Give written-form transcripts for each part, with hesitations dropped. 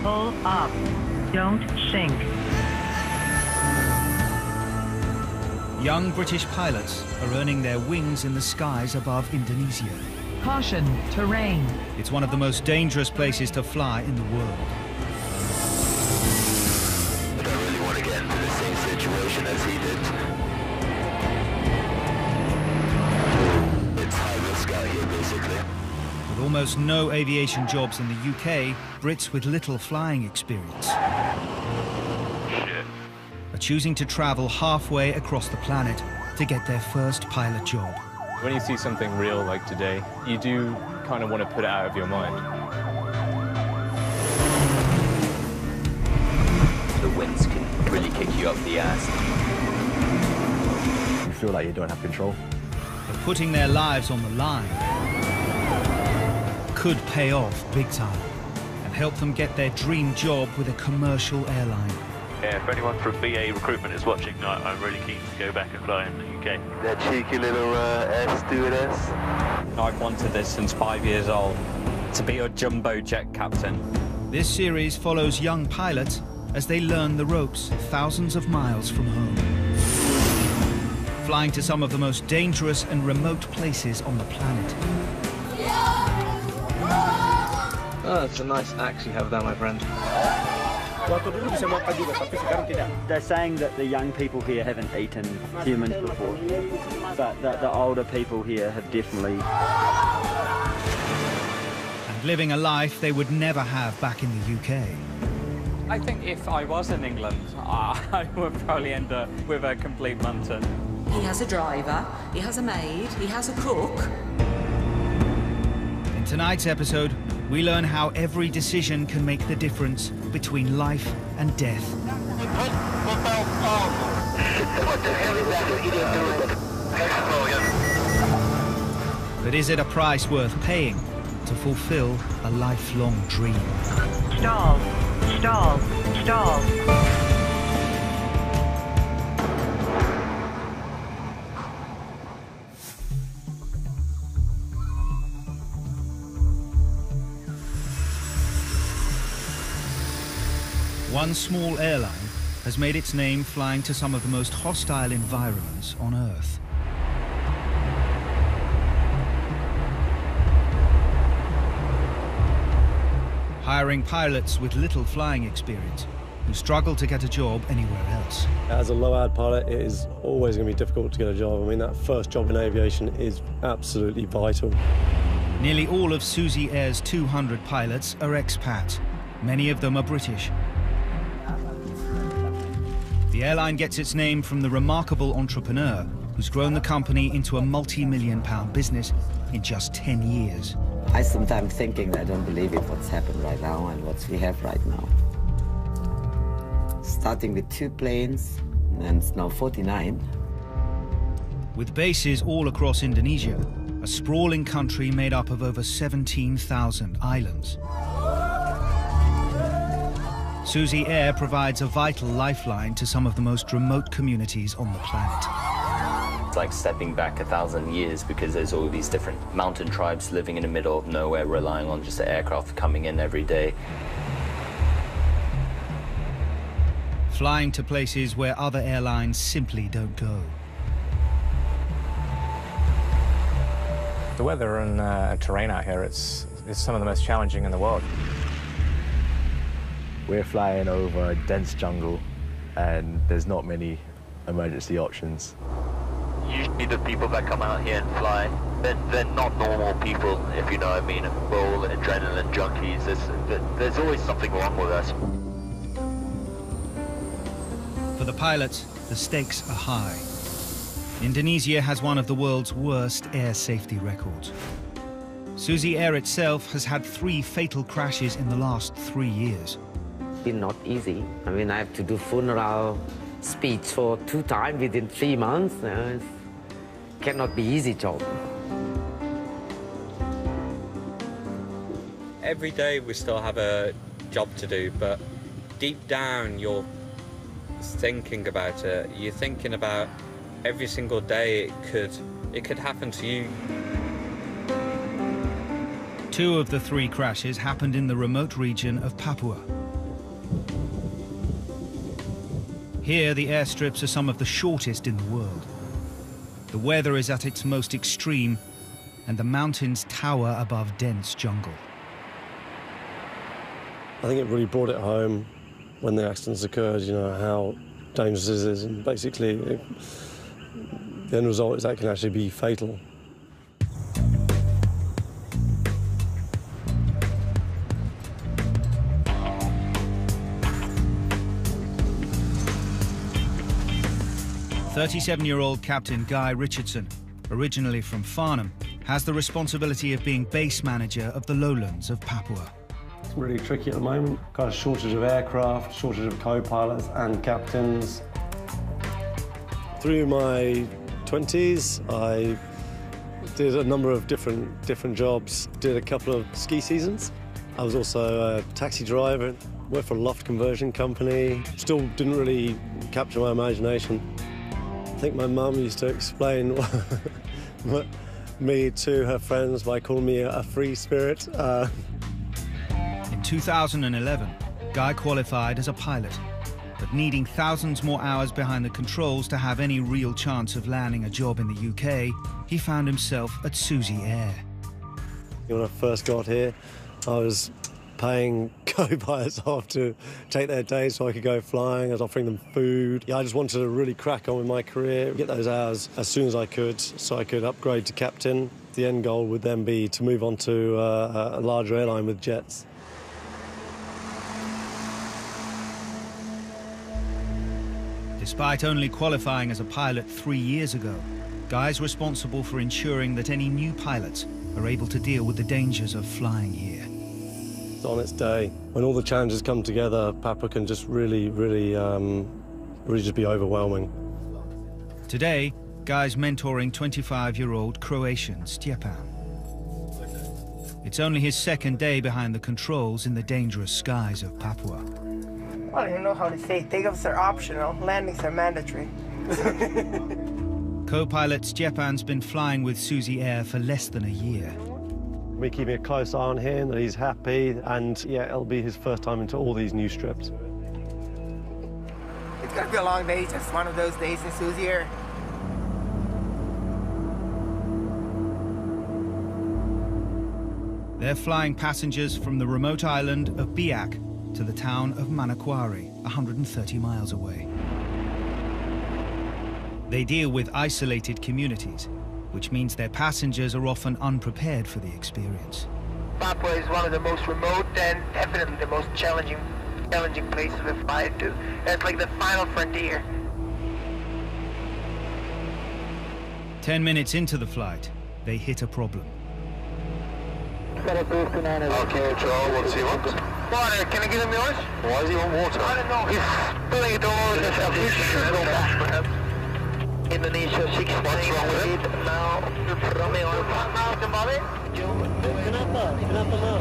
Pull up. Don't sink. Young British pilots are earning their wings in the skies above Indonesia. Caution, terrain. It's one of the most dangerous places to fly in the world. I don't really want to get into the same situation as he did. It's high risk out here, basically. With almost no aviation jobs in the UK, Brits with little flying experience are choosing to travel halfway across the planet to get their first pilot job. When you see something real like today, you do kind of want to put it out of your mind. The winds can really kick you up the ass. You feel like you don't have control. But putting their lives on the line could pay off big time and help them get their dream job with a commercial airline. Yeah, if anyone from BA Recruitment is watching, I'm really keen to go back and fly in the UK. That cheeky little air stewardess. I've wanted this since 5 years old, to be a jumbo jet captain. This series follows young pilots as they learn the ropes thousands of miles from home, flying to some of the most dangerous and remote places on the planet. Oh, it's a nice axe you have there, my friend. They're saying that the young people here haven't eaten humans before, but the older people here have definitely. And living a life they would never have back in the UK. I think if I was in England, I would probably end up with a complete munton. He has a driver, he has a maid, he has a cook. In tonight's episode, we learn how every decision can make the difference between life and death. What the hell is that idiot doing? But is it a price worth paying to fulfill a lifelong dream? Stall. Stall. Stall. One small airline has made its name flying to some of the most hostile environments on Earth. Hiring pilots with little flying experience who struggle to get a job anywhere else. As a low-ad pilot, it is always going to be difficult to get a job. I mean, that first job in aviation is absolutely vital. Nearly all of Susi Air's 200 pilots are expats. Many of them are British. The airline gets its name from the remarkable entrepreneur who's grown the company into a multi-million-pound business in just 10 years. I sometimes thinking I don't believe it what's happened right now and what we have right now. Starting with 2 planes, and it's now 49. With bases all across Indonesia, a sprawling country made up of over 17,000 islands. Susi Air provides a vital lifeline to some of the most remote communities on the planet. It's like stepping back 1,000 years because there's all these different mountain tribes living in the middle of nowhere, relying on just the aircraft coming in every day. Flying to places where other airlines simply don't go. The weather and terrain out here, it's some of the most challenging in the world. We're flying over a dense jungle, and there's not many emergency options. Usually the people that come out here and fly, they're not normal people, if you know what I mean. We're all adrenaline junkies. There's always something wrong with us. For the pilots, the stakes are high. Indonesia has one of the world's worst air safety records. Susi Air itself has had 3 fatal crashes in the last 3 years. Been not easy. I mean, I have to do funeral speech for 2 times within 3 months. It cannot be easy job. Every day we still have a job to do, but deep down you're thinking about it. You're thinking about every single day it could happen to you. 2 of the 3 crashes happened in the remote region of Papua. Here, the airstrips are some of the shortest in the world. The weather is at its most extreme, and the mountains tower above dense jungle. I think it really brought it home when the accidents occurred, you know, how dangerous it is, and basically the end result is that can actually be fatal. "37-year-old Captain Guy Richardson, originally from Farnham, has the responsibility of being base manager of the lowlands of Papua. It's really tricky at the moment. Got a shortage of aircraft, shortage of co-pilots and captains. Through my 20s, I did a number of different jobs. Did a couple of ski seasons. I was also a taxi driver, worked for a loft conversion company. Still didn't really capture my imagination. I think my mum used to explain me to her friends by calling me a free spirit. In 2011, Guy qualified as a pilot, but needing thousands more hours behind the controls to have any real chance of landing a job in the UK, he found himself at Susi Air. When I first got here, I was paying co-pilots off to take their days so I could go flying. I was offering them food. Yeah, I just wanted to really crack on with my career, get those hours as soon as I could so I could upgrade to captain. The end goal would then be to move on to a larger airline with jets. Despite only qualifying as a pilot 3 years ago, Guy's responsible for ensuring that any new pilots are able to deal with the dangers of flying here. It's on its day. When all the challenges come together, Papua can just really just be overwhelming. Today, Guy's mentoring 25-year-old Croatian Stjepan. It's only his second day behind the controls in the dangerous skies of Papua. Well, you know how to say, takeoffs are optional, landings are mandatory. Co-pilot Stjepan's been flying with Susi Air for less than a year. We're keeping a close eye on him, that he's happy, and yeah, it'll be his first time into all these new strips. It's gonna be a long day, just one of those days in Susi Air. They're flying passengers from the remote island of Biak to the town of Manokwari, 130 miles away. They deal with isolated communities, which means their passengers are often unprepared for the experience. Papua is one of the most remote and definitely the most challenging places to fly to. It's like the final frontier. 10 minutes into the flight, they hit a problem. Okay, Joel, what does he want? Water, can I give him yours? Why does he want water? I don't know, he's spilling it all over himself. He should go back, perhaps. Indonesia 16. What's wrong with it? Now, Romeo. Now, kembali? Kenapa now?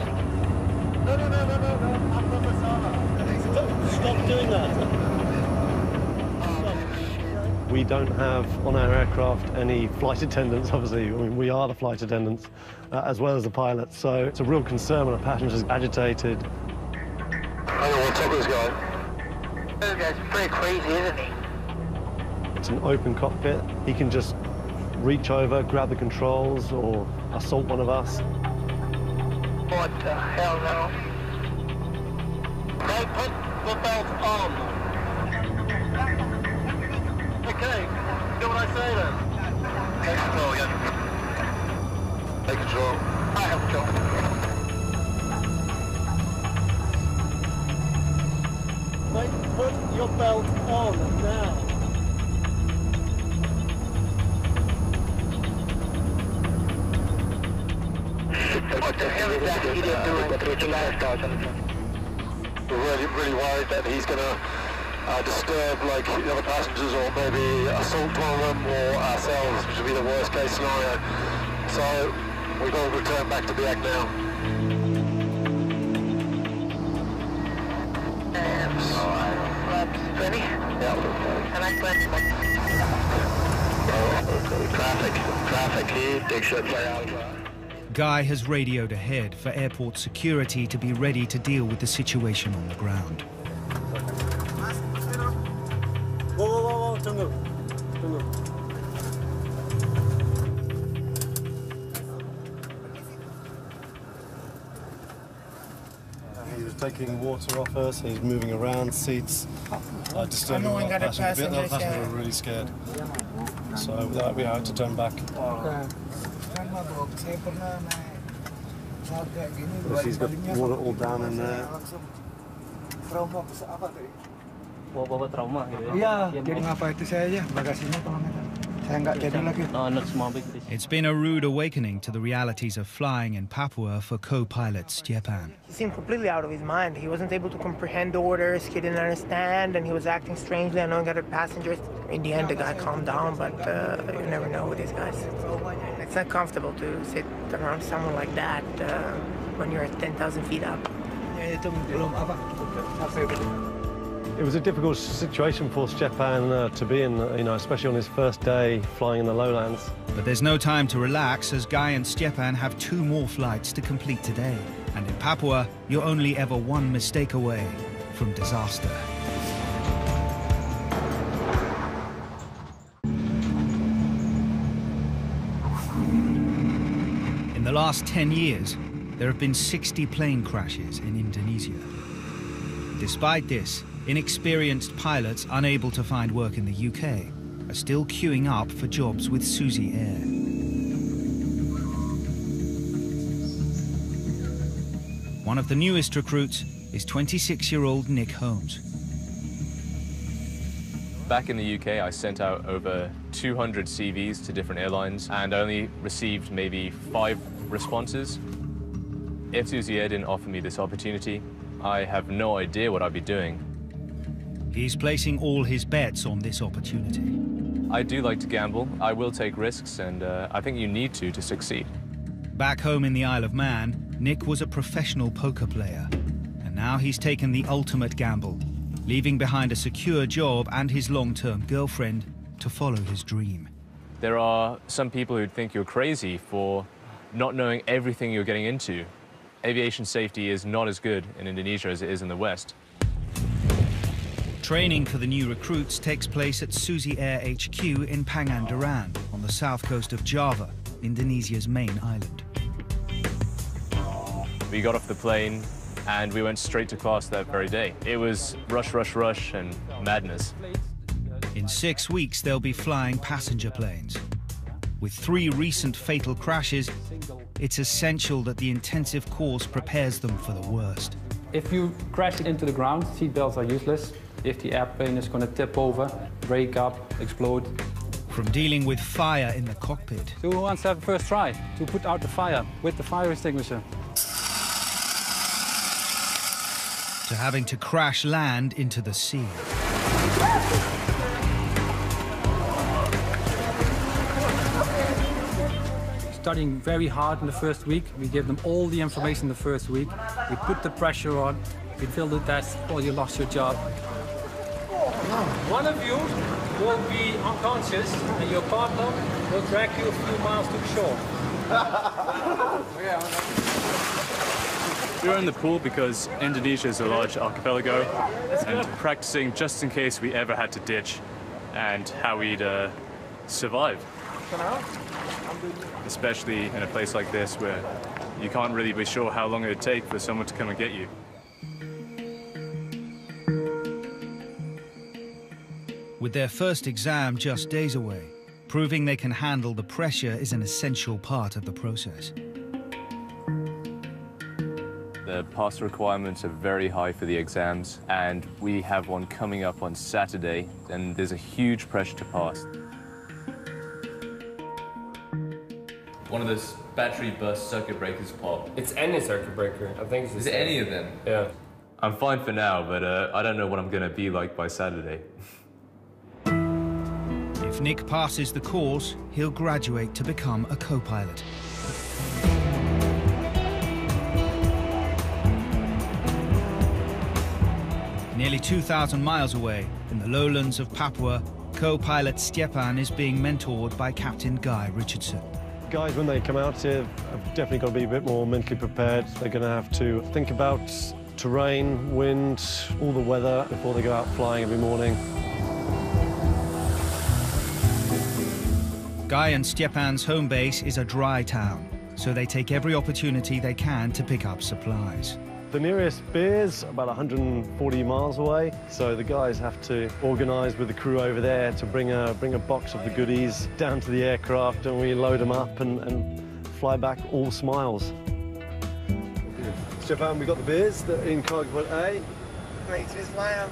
No. Apa masalah? Stop doing that. We don't have on our aircraft any flight attendants, obviously. I mean, we are the flight attendants, as well as the pilots, so it's a real concern when a passenger's agitated. Hang on, what's up with this guy? This guy's pretty crazy, isn't he? It's an open cockpit. He can just reach over, grab the controls, or assault one of us. What the hell now? Hey, put the belt on. Okay, do what I say then. Take control again. Take control. I have control. Mate, put your belt on now. What the hell is that idiot doing with the last dog? We're really worried that he's going to disturb like the other passengers or maybe assault one of them or ourselves, which would be the worst case scenario. So we've got to return back to Biak now. And flaps 20. Yeah. And I flaps 1. Traffic here, big ship play out. Guy has radioed ahead for airport security to be ready to deal with the situation on the ground. He was taking water off us, he's moving around, seats, disturbing the passengers. The passengers were really scared. So with that, we had to turn back. He's got water all down in there. Bawa trauma gitu ya. Iya, jadi ngapa itu saya aja bagasinya tolong aja. Saya nggak jadi lagi. It's been a rude awakening to the realities of flying in Papua for co-pilot Stjepan. He seemed completely out of his mind. He wasn't able to comprehend orders, he didn't understand, and he was acting strangely, annoying other passengers. In the end, the guy calmed down, but you never know with these guys. It's not comfortable to sit around someone like that when you're 10,000 feet up. It was a difficult situation for Stjepan to be in, especially on his first day flying in the lowlands. But there's no time to relax, as Guy and Stjepan have 2 more flights to complete today. And in Papua, you're only ever one mistake away from disaster. In the last 10 years, there have been 60 plane crashes in Indonesia. Despite this, inexperienced pilots unable to find work in the UK are still queuing up for jobs with Susi Air. One of the newest recruits is 26-year-old Nick Holmes. Back in the UK, I sent out over 200 CVs to different airlines and only received maybe 5 responses. If Susi Air didn't offer me this opportunity, I have no idea what I'd be doing. He's placing all his bets on this opportunity. I do like to gamble. I will take risks, and I think you need to succeed. Back home in the Isle of Man, Nick was a professional poker player. And now he's taken the ultimate gamble, leaving behind a secure job and his long-term girlfriend to follow his dream. There are some people who'd think you're crazy for not knowing everything you're getting into. Aviation safety is not as good in Indonesia as it is in the West. Training for the new recruits takes place at Susi Air HQ in Pangandaran, on the south coast of Java, Indonesia's main island. We got off the plane and we went straight to class that very day. It was rush, rush, rush and madness. In 6 weeks, they'll be flying passenger planes. With 3 recent fatal crashes, it's essential that the intensive course prepares them for the worst. If you crash into the ground, seatbelts are useless. If the airplane is going to tip over, break up, explode. From dealing with fire in the cockpit. So who wants to have a first try to put out the fire with the fire extinguisher? To having to crash land into the sea. Studying very hard in the first week. We give them all the information the first week. We put the pressure on. We fill the test, or you lost your job. One of you will be unconscious and your partner will drag you a few miles to the shore. We were in the pool because Indonesia is a large archipelago, and practicing just in case we ever had to ditch and how we'd survive. Especially in a place like this where you can't really be sure how long it would take for someone to come and get you. With their first exam just days away, proving they can handle the pressure is an essential part of the process. The pass requirements are very high for the exams, and we have one coming up on Saturday, and there's a huge pressure to pass. One of those battery burst circuit breakers pop. It's any circuit breaker. I think it's Is it any of them? Yeah. I'm fine for now, but I don't know what I'm going to be like by Saturday. If Nick passes the course, he'll graduate to become a co-pilot. Nearly 2,000 miles away, in the lowlands of Papua, co-pilot Stjepan is being mentored by Captain Guy Richardson. Guys, when they come out here, have definitely got to be a bit more mentally prepared. They're going to have to think about terrain, wind, all the weather before they go out flying every morning. Guy and Stepan's home base is a dry town, so they take every opportunity they can to pick up supplies. The nearest beer's about 140 miles away, so the guys have to organise with the crew over there to bring a box of the goodies down to the aircraft, and we load them up and fly back all smiles. Stepan, we got the beers in cargo port A. Makes me smile.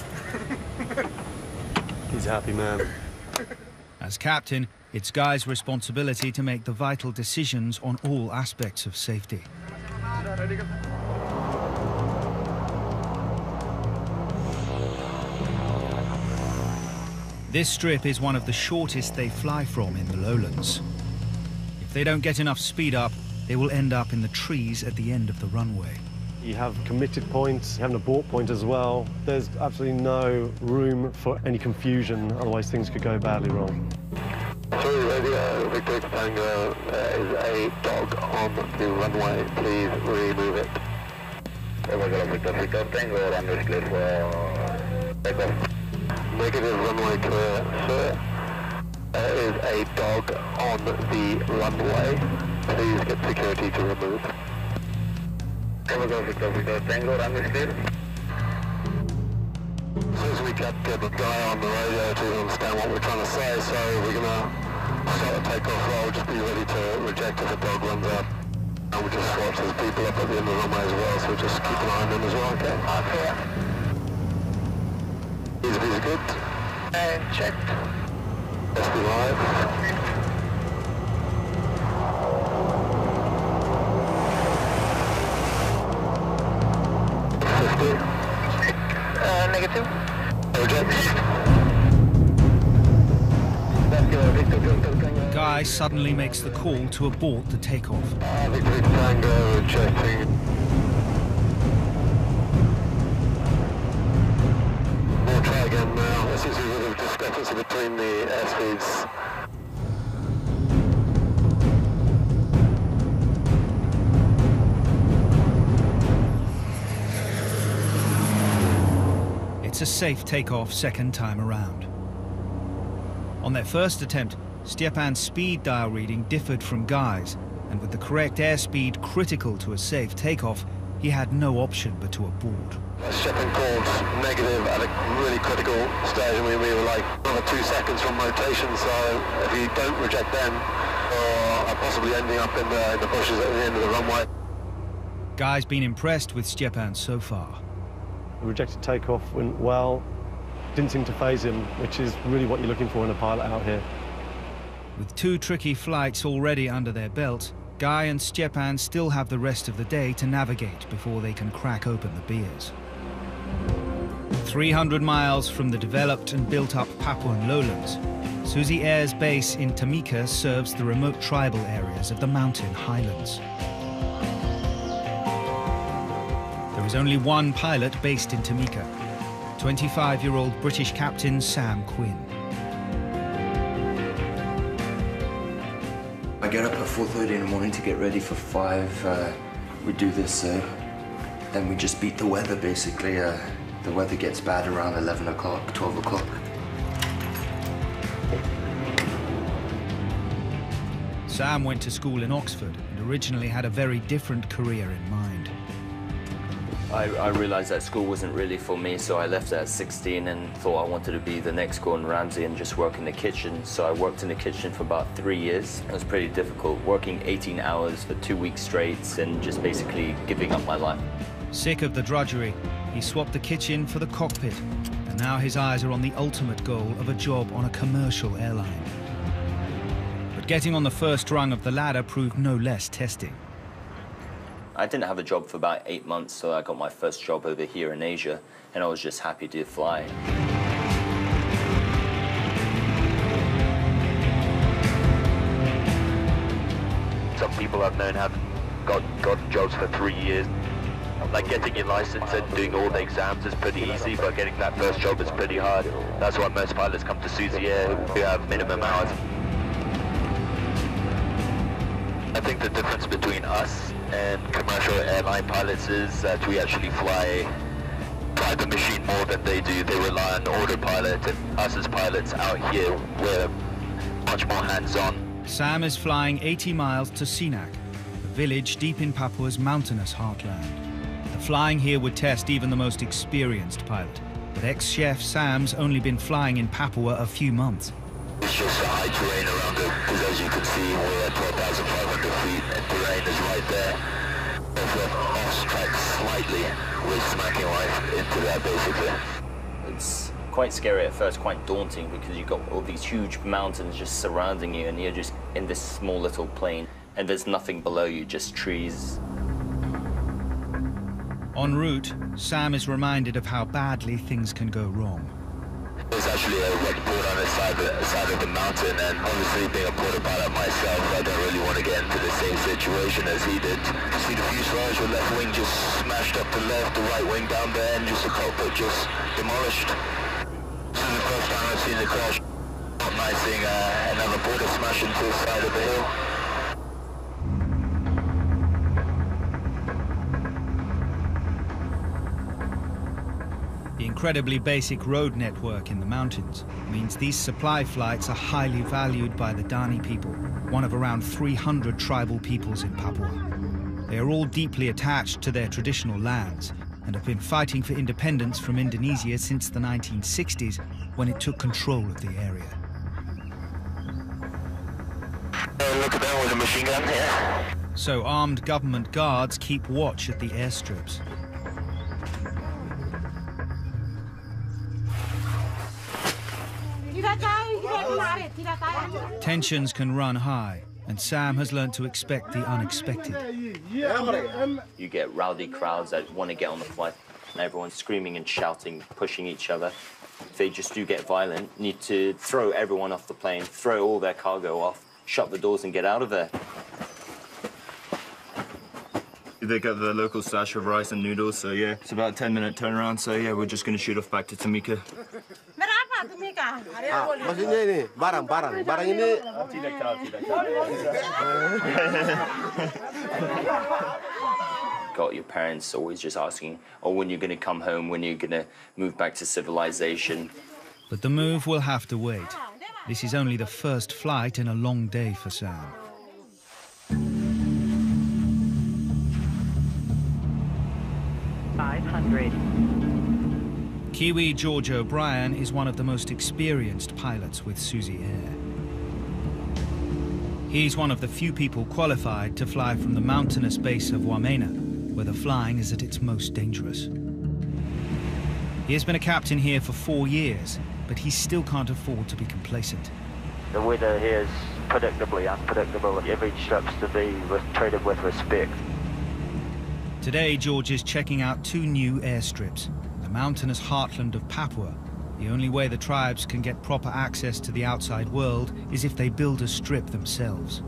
He's a happy man. As captain, it's Guy's responsibility to make the vital decisions on all aspects of safety. This strip is one of the shortest they fly from in the lowlands. If they don't get enough speed up, they will end up in the trees at the end of the runway. You have committed points, you have an abort point as well. There's absolutely no room for any confusion, otherwise things could go badly wrong. Sorry, radio, Victor Tango, there is a dog on the runway, please remove it. Victor Tango, runway clear for takeoff. Negative, runway clear, sir. There is a dog on the runway. Please get security to remove. Victor Tango, runway clear. As soon as we get the guy on the radio to understand what we're trying to say, so we're going to start a takeoff roll, just be ready to reject if a dog runs out. And we just watch there's people up at the end of the runway as well, so just keep an eye on them as well, okay? Is good. And checked. Let's be live. Negative. Guy suddenly makes the call to abort the takeoff. Victor Tango rejecting. We'll try again now. There seems to be a bit of discrepancy between the airspeeds. It's a safe takeoff second time around. On their first attempt, Stepan's speed dial reading differed from Guy's, and with the correct airspeed critical to a safe takeoff, he had no option but to abort. Stepan called negative at a really critical stage. I mean, we were like another 2 seconds from rotation, so if you don't reject them, or are possibly ending up in the bushes at the end of the runway. Guy's been impressed with Stepan so far. The rejected takeoff went well. Didn't seem to faze him, which is really what you're looking for in a pilot out here. With 2 tricky flights already under their belt, Guy and Stepan still have the rest of the day to navigate before they can crack open the beers. 300 miles from the developed and built-up Papuan lowlands, Susi Air's base in Timika serves the remote tribal areas of the mountain highlands. There is only one pilot based in Timika, 25-year-old British captain Sam Quinn. I get up at 4:30 in the morning to get ready for 5. We do this, then we just beat the weather, basically. The weather gets bad around 11 o'clock, 12 o'clock. Sam went to school in Oxford and originally had a very different career in mind. I realized that school wasn't really for me, so I left at 16 and thought I wanted to be the next Gordon Ramsay and just work in the kitchen. So I worked in the kitchen for about 3 years. It was pretty difficult, working 18 hours for 2 weeks straight and just basically giving up my life. Sick of the drudgery, he swapped the kitchen for the cockpit, and now his eyes are on the ultimate goal of a job on a commercial airline. But getting on the first rung of the ladder proved no less testing. I didn't have a job for about 8 months, so I got my first job over here in Asia, and I was just happy to fly. Some people I've known have got jobs for 3 years. Like getting your license and doing all the exams is pretty easy, but getting that first job is pretty hard. That's why most pilots come to Susi Air who have minimum hours. I think the difference between us and commercial airline pilots is that we actually fly the machine more than they do. They rely on autopilot, and us as pilots out here, we're much more hands-on. Sam is flying 80 miles to Sinak, a village deep in Papua's mountainous heartland. The flying here would test even the most experienced pilot, but ex-chef Sam's only been flying in Papua a few months. It's just a high terrain around it, because as you can see, we're at 12,500 feet, and terrain is right there. If we're off track slightly, we're smacking life into that, basically. It's quite scary at first, quite daunting, because you've got all these huge mountains just surrounding you, and you're just in this small little plane, and there's nothing below you, just trees. En route, Sam is reminded of how badly things can go wrong. There's actually a wet port on the side of the mountain, and obviously being a porter pilot myself, I don't really want to get into the same situation as he did. See the fuselage, the left wing just smashed up the left, the right wing down there, and just the cockpit just demolished. This is the first time I've seen the crash. Not nice seeing another porter smash into the side of the hill. The incredibly basic road network in the mountains means these supply flights are highly valued by the Dani people, one of around 300 tribal peoples in Papua. They are all deeply attached to their traditional lands and have been fighting for independence from Indonesia since the 1960s, when it took control of the area. Look at that with a machine gun here. So armed government guards keep watch at the airstrips. Tensions can run high, and Sam has learned to expect the unexpected. You get rowdy crowds that want to get on the flight, and everyone's screaming and shouting, pushing each other. If they just do get violent, you need to throw everyone off the plane, throw all their cargo off, shut the doors and get out of there. They got the local stash of rice and noodles, so yeah, it's about a 10-minute turnaround, so yeah, we're just going to shoot off back to Tamika. Maksudnya ini, barang ini. Got your parents always just asking, oh, when you're going to come home, when you're going to move back to civilization. But the move will have to wait. This is only the first flight in a long day for Sam. Kiwi George O'Brien is one of the most experienced pilots with Susi Air. He's one of the few people qualified to fly from the mountainous base of Wamena, where the flying is at its most dangerous. He has been a captain here for 4 years, but he still can't afford to be complacent. The weather here is predictably unpredictable. Every strip's to be treated with respect. Today, George is checking out 2 new airstrips. The mountainous heartland of Papua. The only way the tribes can get proper access to the outside world is if they build a strip themselves.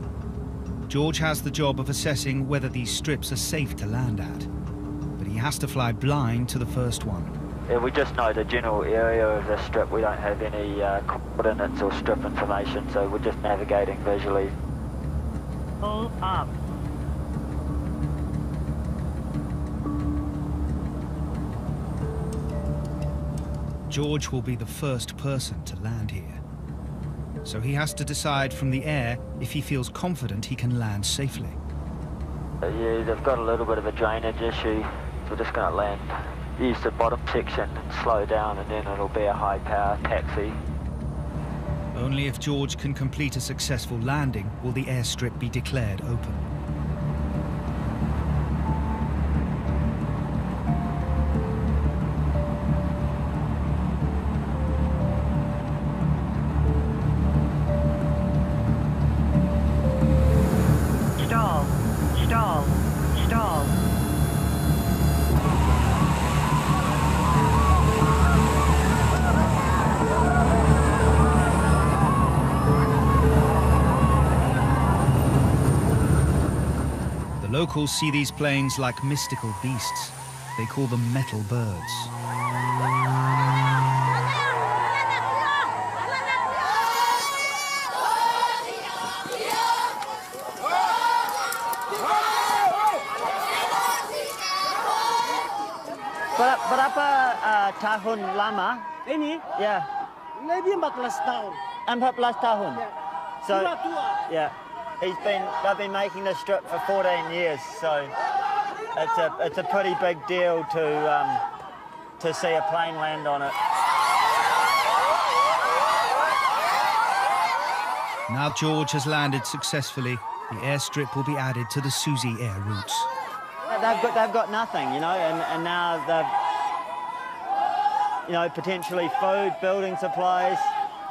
George has the job of assessing whether these strips are safe to land at, but he has to fly blind to the first one. Yeah, we just know the general area of the strip. We don't have any coordinates or strip information, so we're just navigating visually. Pull up. George will be the first person to land here. So he has to decide from the air if he feels confident he can land safely. Yeah, they've got a little bit of a drainage issue, so we're just going to land. Use the bottom section and slow down, and then it'll be a high-power taxi. Only if George can complete a successful landing will the airstrip be declared open. Stall. The locals see these planes like mystical beasts. They call them metal birds. Berapa tahun lama? Ini? Ya. Lebih 14 tahun. 14 tahun. Ya. So, yeah, they've been making this strip for 14 years, so it's a pretty big deal to see a plane land on it. Now George has landed successfully, the airstrip will be added to the Susi air routes. They've got nothing, you know, and now they've, you know, potentially food, building supplies,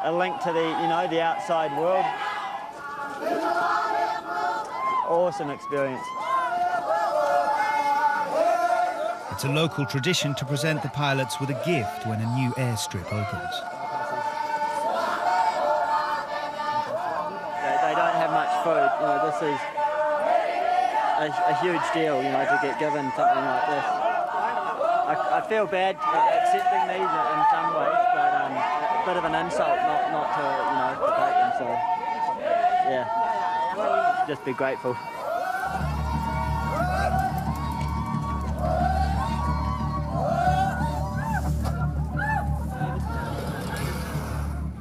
a link to the, you know, the outside world. Awesome experience. It's a local tradition to present the pilots with a gift when a new airstrip opens. They don't have much food, you know, this is a huge deal, you know, to get given something like this. I feel bad accepting these in some ways, but a bit of an insult not to, you know, to take them, so yeah, just be grateful.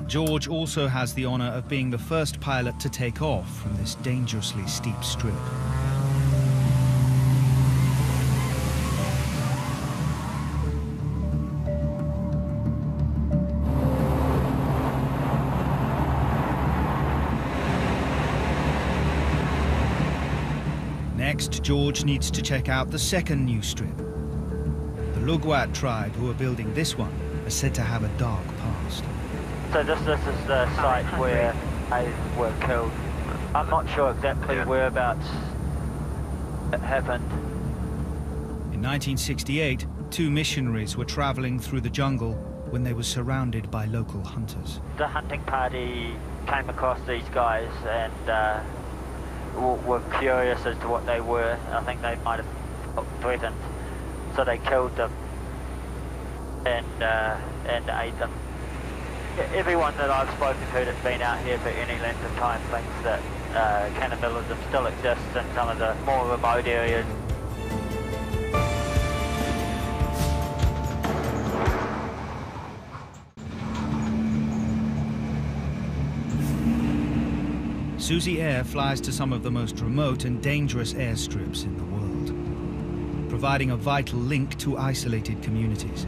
George also has the honour of being the first pilot to take off from this dangerously steep strip. Next, George needs to check out the second new strip. The Lugwat tribe who are building this one are said to have a dark past. So this is the site where they were killed. I'm not sure exactly whereabouts it happened. In 1968, 2 missionaries were travelling through the jungle when they were surrounded by local hunters. The hunting party came across these guys and were curious as to what they were. I think they might have felt threatened, so they killed them and ate them. Everyone that I've spoken to that's been out here for any length of time thinks that cannibalism still exists in some of the more remote areas. Susi Air flies to some of the most remote and dangerous airstrips in the world, providing a vital link to isolated communities.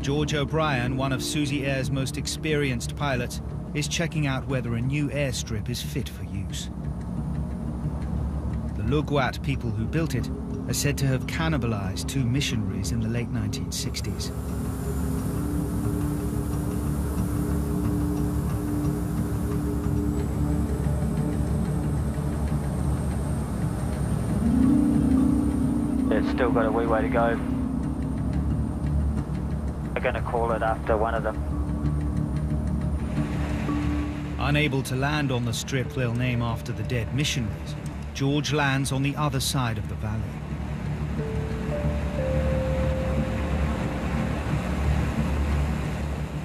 George O'Brien, one of Susi Air's most experienced pilots, is checking out whether a new airstrip is fit for use. The Lugwat people who built it are said to have cannibalized 2 missionaries in the late 1960s. It's still got a wee way to go. We're going to call it after one of them. Unable to land on the strip they'll name after the dead missionaries, George lands on the other side of the valley.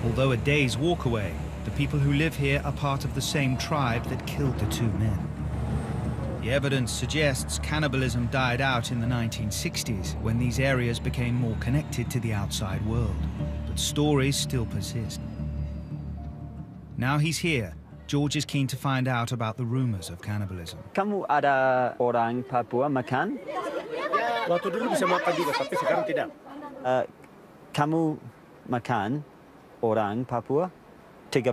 Although a day's walk away, the people who live here are part of the same tribe that killed the 2 men. The evidence suggests cannibalism died out in the 1960s when these areas became more connected to the outside world. But stories still persist. Now he's here, George is keen to find out about the rumors of cannibalism. Kamu ada orang Papua makan? Waktu dulu bisa makan juga, tapi sekarang tidak. Kamu makan orang Papua? 30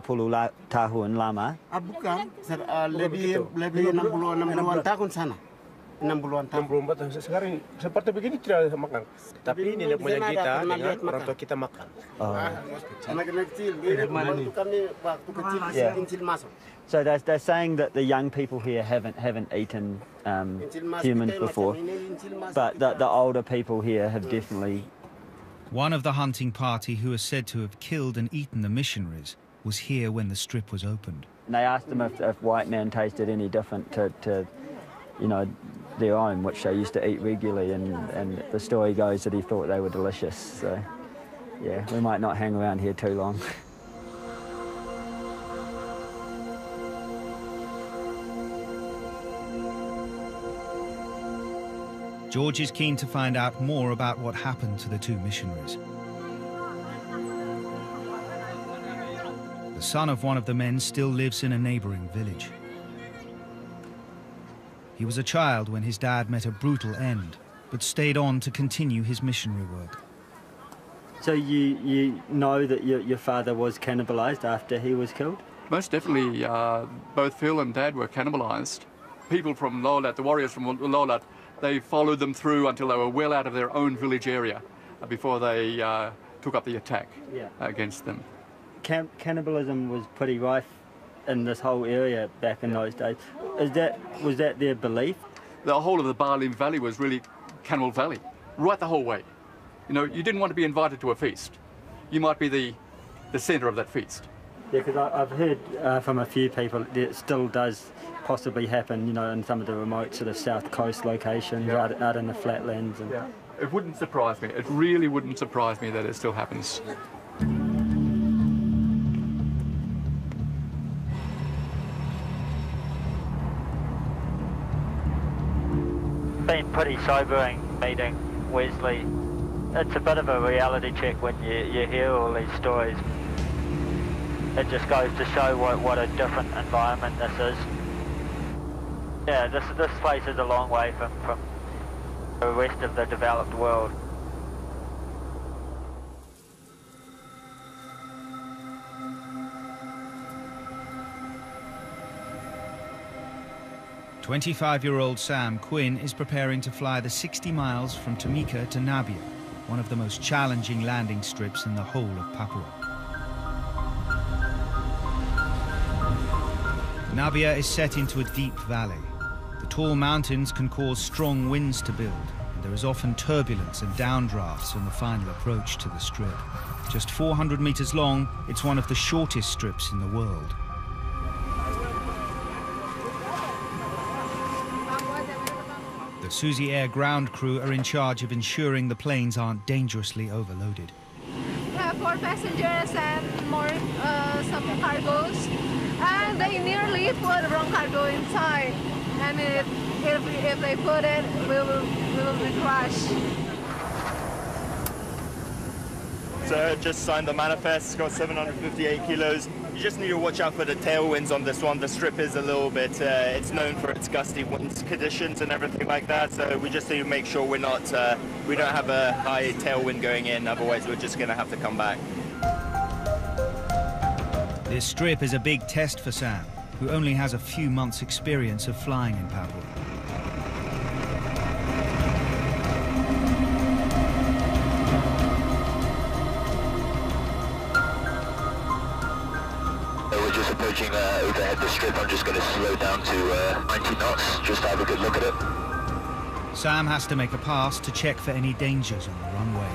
tahun lama? Bukan, lebih 60-an tahun sana. 60-an tahun. 64 tahun. Sekarang seperti begini tidak makan. Tapi nenek moyang kita dengan orang tua kita makan. Anak-anak kecil, kami waktu kecil masuk. So they're saying that the young people here haven't eaten humans before, but the older people here have definitely. One of the hunting party who is said to have killed and eaten the missionaries was here when the strip was opened. And they asked them if white man tasted any different to you know, their own, which they used to eat regularly, and the story goes that he thought they were delicious. So, yeah, we might not hang around here too long. George is keen to find out more about what happened to the 2 missionaries. son of one of the men still lives in a neighboring village. He was a child when his dad met a brutal end, but stayed on to continue his missionary work. So you know that your father was cannibalised after he was killed? Most definitely, both Phil and Dad were cannibalised. People from Lolat, the warriors from Lolat, they followed them through until they were well out of their own village area before they took up the attack against them. Cannibalism was pretty rife in this whole area back in those days. Was that their belief? The whole of the Barlim Valley was really Cannibal Valley, right the whole way. You know, you didn't want to be invited to a feast. You might be the centre of that feast. Yeah, because I've heard from a few people that it still does possibly happen, you know, in some of the remote sort of south coast locations, out in the flatlands. And It wouldn't surprise me. It really wouldn't surprise me that it still happens. Been pretty sobering meeting Wesley. It's a bit of a reality check when you hear all these stories. It just goes to show what a different environment this is. Yeah, this place is a long way from the rest of the developed world. "25-year-old Sam Quinn is preparing to fly the 60 miles from Tamika to Nabia, one of the most challenging landing strips in the whole of Papua. Nabia is set into a deep valley. The tall mountains can cause strong winds to build, and there is often turbulence and downdrafts on the final approach to the strip. Just 400 meters long, it's one of the shortest strips in the world. The Susi Air ground crew are in charge of ensuring the planes aren't dangerously overloaded. We have 4 passengers and more some cargoes, and they nearly put the wrong cargo inside. And if they put it, we will be crushed. So just signed the manifest. It's got 758 kilos. You just need to watch out for the tailwinds on this one. The strip is a little bit, it's known for its gusty wind conditions and everything like that. So we just need to make sure we don't have a high tailwind going in. Otherwise, we're just going to have to come back. This strip is a big test for Sam, who only has a few months' experience of flying in Papua. We're just approaching overhead the strip. I'm just going to slow down to 90 knots, just to have a good look at it. Sam has to make a pass to check for any dangers on the runway.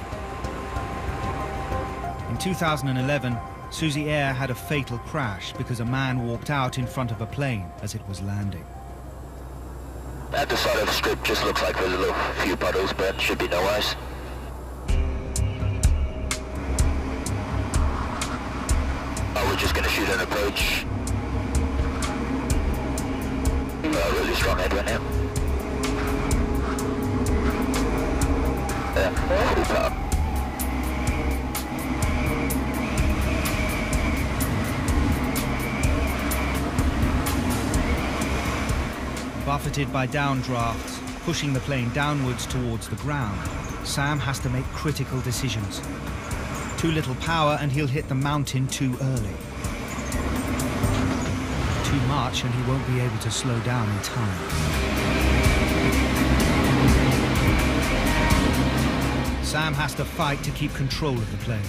In 2011, Susi Air had a fatal crash because a man walked out in front of a plane as it was landing. At the side of the strip just looks like there's a few puddles, but should be no ice. We're just going to shoot an approach. Really strong headwind here. Yeah, full power. Buffeted by downdrafts, pushing the plane downwards towards the ground, Sam has to make critical decisions. Too little power and he'll hit the mountain too early. Too much and he won't be able to slow down in time. Sam has to fight to keep control of the plane.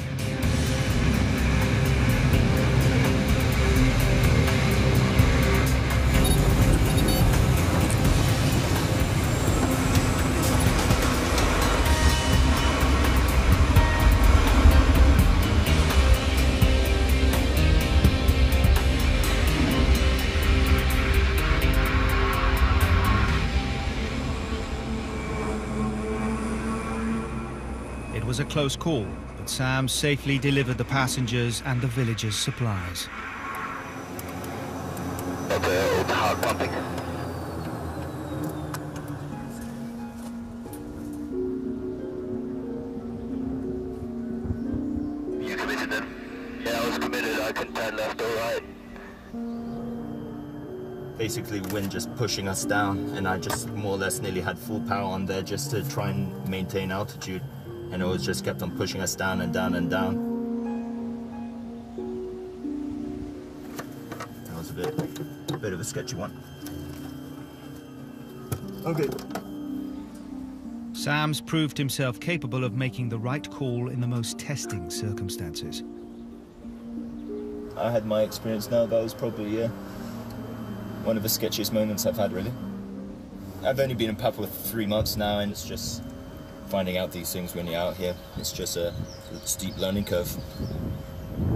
It was a close call, but Sam safely delivered the passengers and the villagers' supplies. Got the old heart pumping. You committed then? Yeah, I was committed. I couldn't turn left or basically wind just pushing us down, and I just more or less nearly had full power on there just to try and maintain altitude, and it was just kept on pushing us down and down and down. That was a bit of a sketchy one. Okay. Sam's proved himself capable of making the right call in the most testing circumstances. I had my experience now. That was probably one of the sketchiest moments I've had, really. I've only been in Papua for 3 months now, and it's just finding out these things when you're out here. It's just a steep learning curve.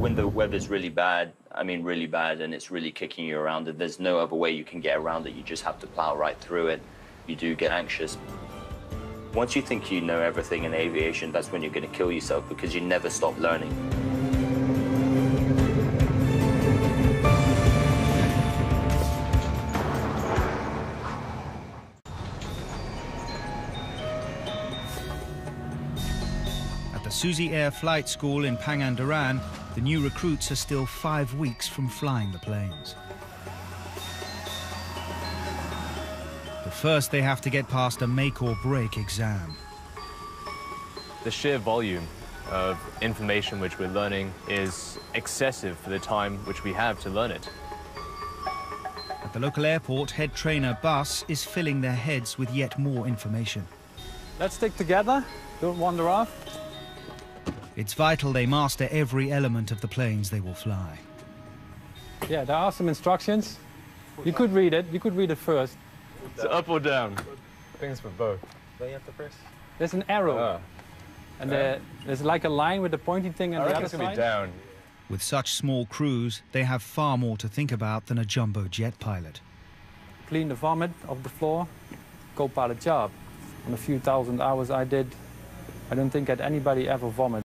When the weather's really bad, I mean really bad, and it's really kicking you around, and there's no other way you can get around it. You just have to plow right through it. You do get anxious. Once you think you know everything in aviation, that's when you're going to kill yourself, because you never stop learning. Susi Air Flight School in Pangandaran, the new recruits are still 5 weeks from flying the planes. But first they have to get past a make-or-break exam. The sheer volume of information which we're learning is excessive for the time which we have to learn it. At the local airport, head trainer Bas is filling their heads with yet more information. Let's stick together, don't wander off. It's vital they master every element of the planes they will fly. Yeah, there are some instructions. You could read it first. It's up or down? I think it's for both. Don't you have to press? There's an arrow. And there's like a line with the pointy thing on the other side. It's down. With such small crews, they have far more to think about than a jumbo jet pilot. Clean the vomit off the floor, co-pilot job. On a few thousand hours I did, I don't think that anybody ever vomited.